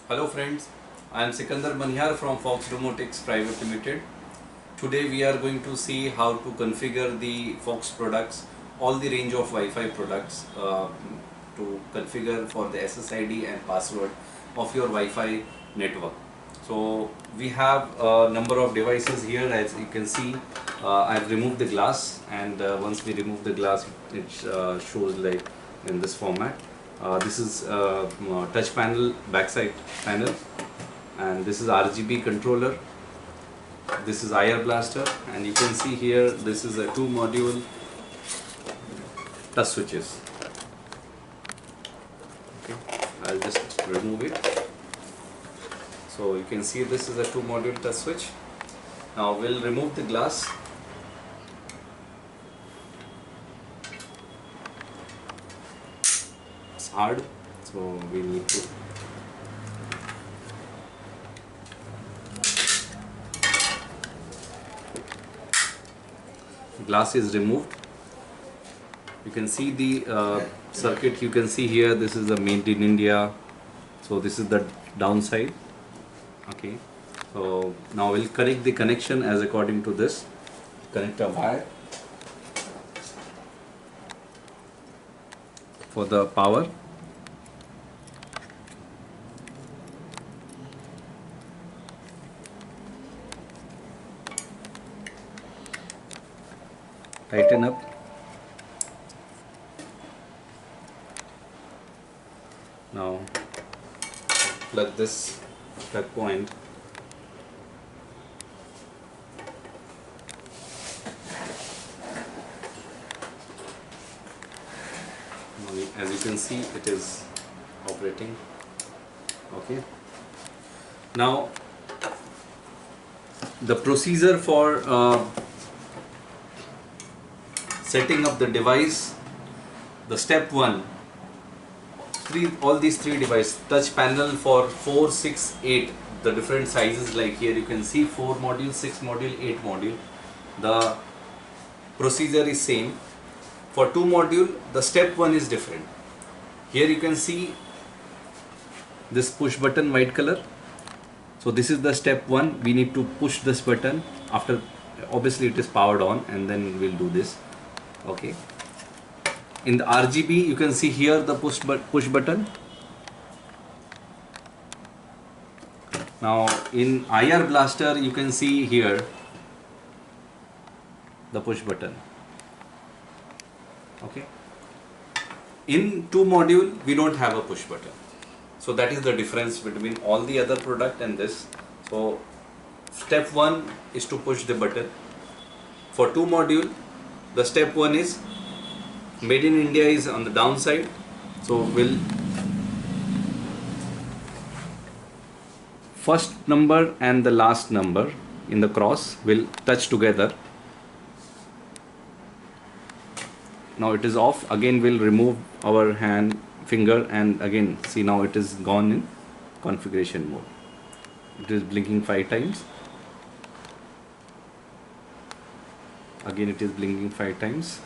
Hello friends, I am Sikandar Manihar from Fox Domotics Private Limited. Today we are going to see how to configure the Fox products, all the range of Wi-Fi products to configure for the SSID and password of your Wi-Fi network. So we have a number of devices here. As you can see, I have removed the glass, and once we remove the glass it shows like in this format. This is touch panel, backside panel, and this is RGB controller. This is IR blaster, and you can see here this is a 2-module touch switches. Okay, I'll just remove it. So you can see this is a 2-module touch switch. Now we'll remove the glass. It's hard, so we need to glass is removed. You can see the circuit. You can see here this is the made in India, so this is the downside. Okay, so now we'll connect the connection as according to this. Connect a wire for the power. Tighten up. Now plug this plug point. As you can see, it is operating. Okay. Now the procedure for setting up the device, the step 1, all these three devices, touch panel for 4, 6, 8, the different sizes, like here you can see 4 module, 6 module, 8 module. The procedure is same. For 2 module, the step 1 is different. Here you can see this push button, white color. So this is the step 1. We need to push this button. After, obviously it is powered on, and then we'll do this. Okay. In the RGB, you can see here the push button. Now in IR blaster, you can see here the push button. Okay. In 2 module, we don't have a push button. So that is the difference between all the other product and this. So step 1 is to push the button. For 2 module, the step 1 is made in India is on the downside. So we'll first number and the last number in the cross will touch together. Now it is off. Again we'll remove our finger, and again see, now it is gone in configuration mode. It is blinking 5 times. Again it is blinking 5 times.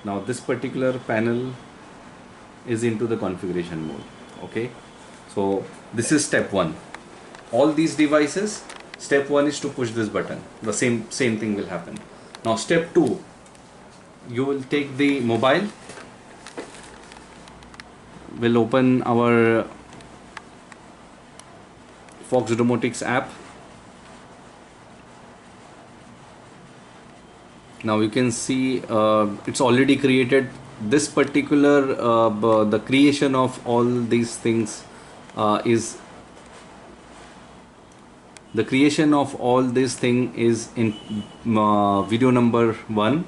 Now this particular panel is into the configuration mode. Okay, so this is step 1. All these devices, step 1 is to push this button. The same thing will happen. Now step 2, you will take the mobile. We'll open our Fox Domotics app. Now you can see it's already created. This particular the creation of all these things is the creation of all this thing is in video number 1.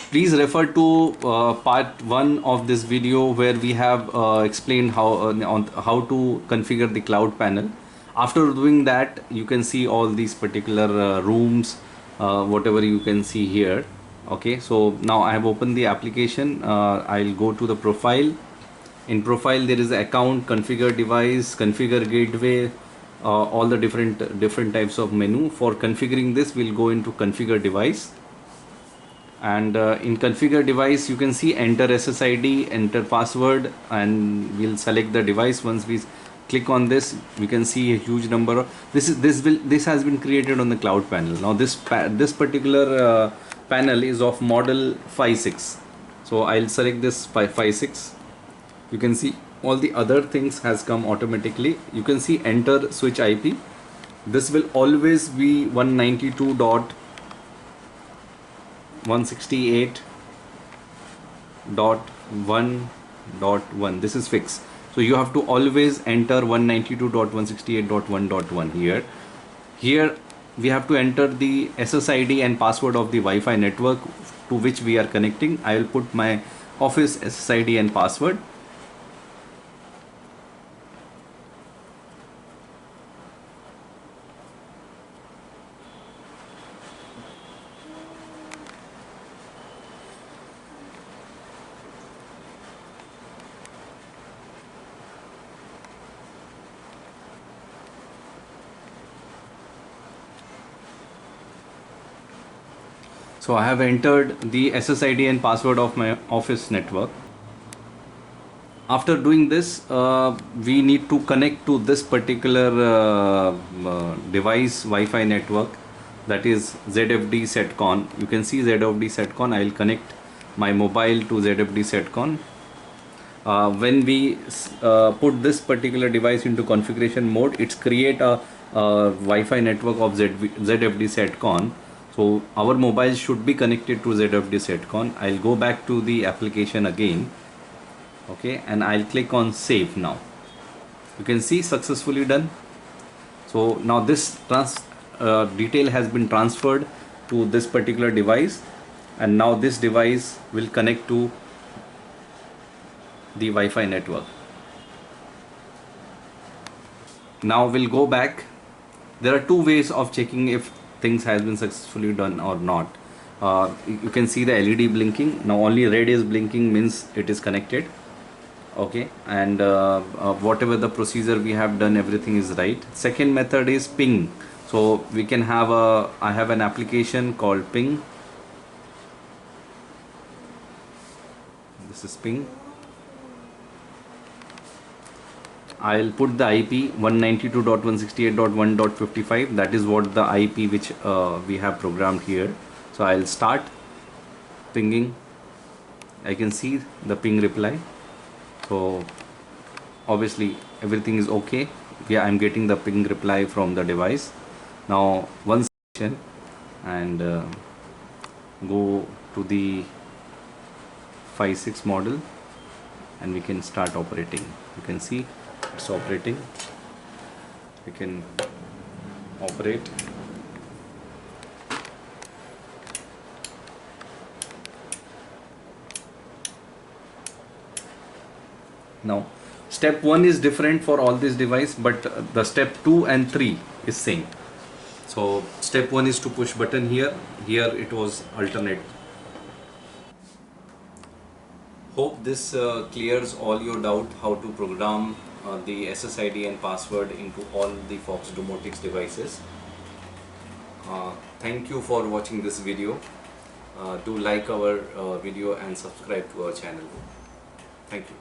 Please refer to part 1 of this video, where we have explained how to configure the cloud panel. After doing that, you can see all these particular rooms, whatever you can see here. Okay, so now I have opened the application. I'll go to the profile. In profile there is account, configure device, configure gateway, all the different types of menu. For configuring this, we'll go into configure device. And in configure device, you can see enter SSID, enter password, and we'll select the device. Once we click on this, we can see a huge number of this has been created on the cloud panel. Now this particular panel is of model 56. So I'll select this 556. You can see all the other things has come automatically. You can see enter switch IP. This will always be 192.168.1.1. This is fixed. So you have to always enter 192.168.1.1 here. Here we have to enter the SSID and password of the Wi-Fi network to which we are connecting. I will put my office SSID and password. So I have entered the SSID and password of my office network. After doing this, we need to connect to this particular device Wi-Fi network, that is ZFD Setcon. You can see ZFD Setcon. I will connect my mobile to ZFD Setcon. When we put this particular device into configuration mode, it's create a Wi-Fi network of ZFD Setcon. So our mobile should be connected to ZFD Setcon. I'll go back to the application again. Okay, and I'll click on save now. You can see successfully done. So now this detail has been transferred to this particular device, and now this device will connect to the Wi-Fi network. Now we'll go back. There are two ways of checking if things has been successfully done or not. You can see the LED blinking. Now only red is blinking, means it is connected. Okay, and whatever the procedure we have done, everything is right. Second method is ping. So we can have I have an application called ping. This is ping. I'll put the IP 192.168.1.55. that is what the IP which we have programmed here. So I'll start pinging. I can see the ping reply. So obviously everything is okay. Yeah, I'm getting the ping reply from the device. Now one second, and go to the 56 model, and we can start operating. You can see it's operating. We can operate. Now step 1 is different for all this device, but the step 2 and 3 is same. So step 1 is to push button here it was alternate. Hope this clears all your doubt how to program the SSID and password into all the Fox Domotics devices. Thank you for watching this video. Do like our video and subscribe to our channel. Thank you.